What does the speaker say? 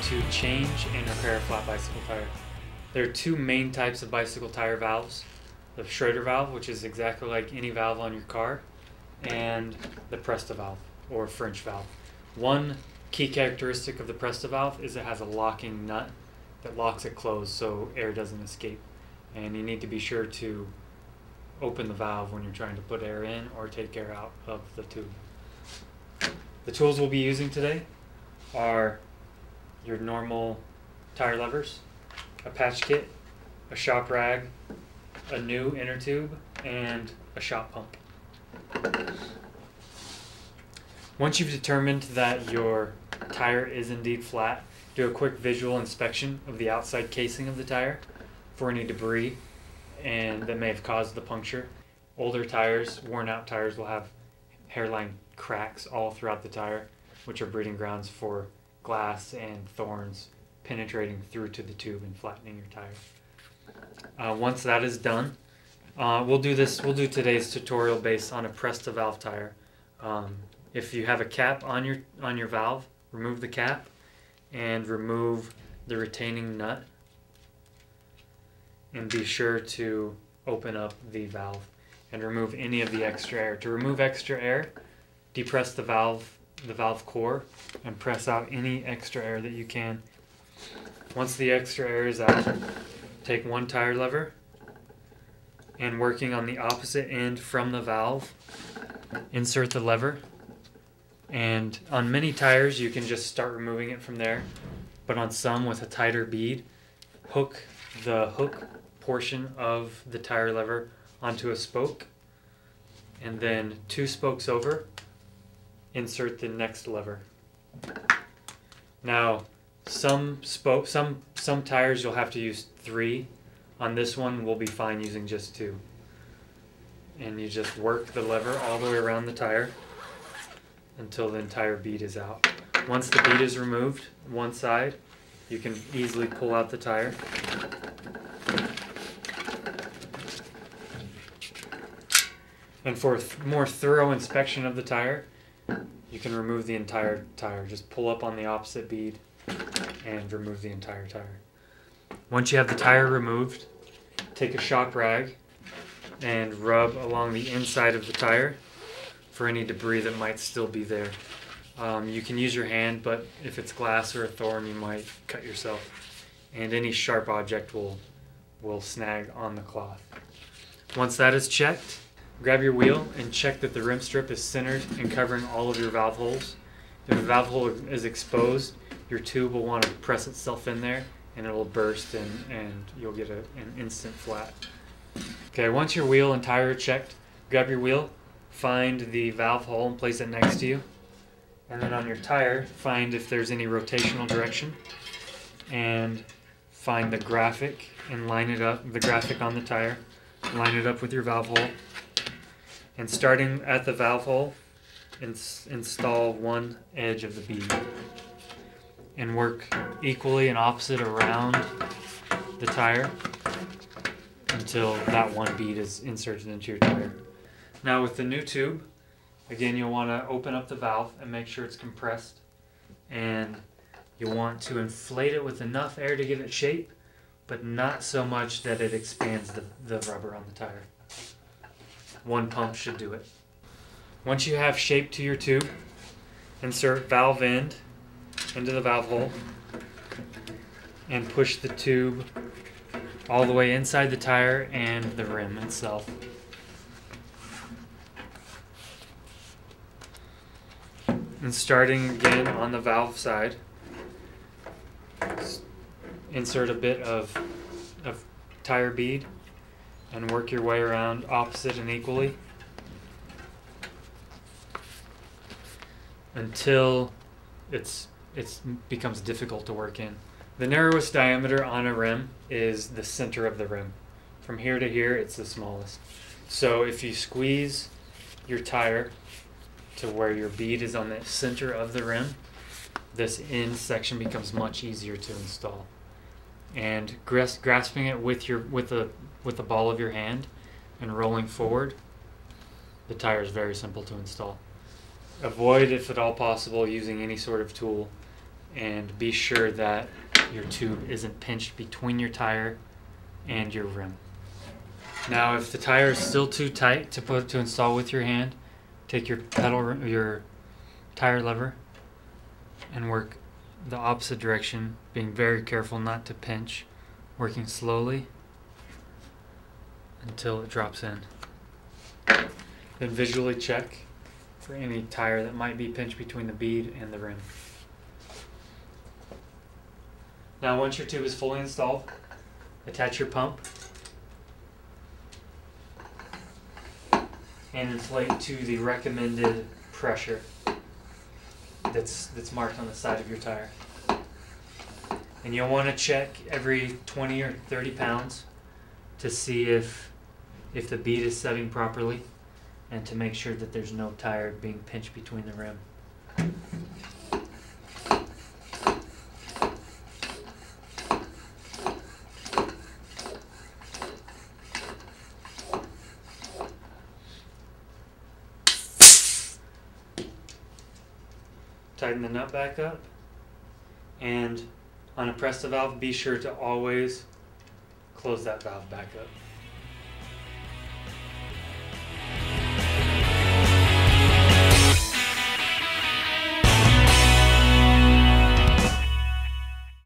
to change and repair a flat bicycle tire. There are two main types of bicycle tire valves. The Schrader valve, which is exactly like any valve on your car, and the Presta valve, or French valve. One key characteristic of the Presta valve is it has a locking nut that locks it closed so air doesn't escape. And you need to be sure to open the valve when you're trying to put air in or take air out of the tube. The tools we'll be using today are your normal tire levers, a patch kit, a shop rag, a new inner tube, and a shop pump. Once you've determined that your tire is indeed flat, do a quick visual inspection of the outside casing of the tire for any debris and that may have caused the puncture. Older tires, worn out tires, will have hairline cracks all throughout the tire, which are breeding grounds for glass and thorns penetrating through to the tube and flattening your tire. Once that is done, we'll do today's tutorial based on a Presta valve tire. If you have a cap on your valve, remove the cap and remove the retaining nut, and be sure to open up the valve and remove any of the extra air. To remove extra air, depress the valve core, and press out any extra air that you can. Once the extra air is out, take one tire lever and, working on the opposite end from the valve, insert the lever. And on many tires you can just start removing it from there, but on some with a tighter bead, hook the hook portion of the tire lever onto a spoke, and then 2 spokes over, insert the next lever. Now some tires you'll have to use 3. On this one we'll be fine using just 2. And you just work the lever all the way around the tire until the entire bead is out. Once the bead is removed, one side, you can easily pull out the tire. And for a more thorough inspection of the tire, you can remove the entire tire. Just pull up on the opposite bead and remove the entire tire. Once you have the tire removed, take a shop rag and rub along the inside of the tire for any debris that might still be there. You can use your hand, but if it's glass or a thorn, you might cut yourself. And any sharp object will snag on the cloth. Once that is checked, grab your wheel and check that the rim strip is centered and covering all of your valve holes. If the valve hole is exposed, your tube will want to press itself in there and it'll burst and you'll get an instant flat. Okay, once your wheel and tire are checked, grab your wheel, find the valve hole and place it next to you. And then on your tire, find if there's any rotational direction and find the graphic and line it up, the graphic on the tire, line it up with your valve hole. And starting at the valve hole, install one edge of the bead and work equally and opposite around the tire until that one bead is inserted into your tire. Now with the new tube, again, you'll want to open up the valve and make sure it's compressed, and you'll want to inflate it with enough air to give it shape, but not so much that it expands the rubber on the tire. One pump should do it. Once you have shape to your tube, insert valve end into the valve hole and push the tube all the way inside the tire and the rim itself. And starting again on the valve side, insert a bit of tire bead and work your way around opposite and equally until it becomes difficult to work in. The narrowest diameter on a rim is the center of the rim. From here to here, it's the smallest. So if you squeeze your tire to where your bead is on the center of the rim, this end section becomes much easier to install. And grasping it with the ball of your hand and rolling forward, the tire is very simple to install. Avoid, if at all possible, using any sort of tool and be sure that your tube isn't pinched between your tire and your rim. Now, if the tire is still too tight to install with your hand, take your your tire lever and work the opposite direction, being very careful not to pinch, working slowly until it drops in. Then visually check for any tire that might be pinched between the bead and the rim. Now, once your tube is fully installed, attach your pump and inflate to the recommended pressure that's marked on the side of your tire. And you'll want to check every 20 or 30 pounds to see if the bead is setting properly and to make sure that there's no tire being pinched between the rim. Tighten the nut back up, and on a press the valve, be sure to always close that valve back up.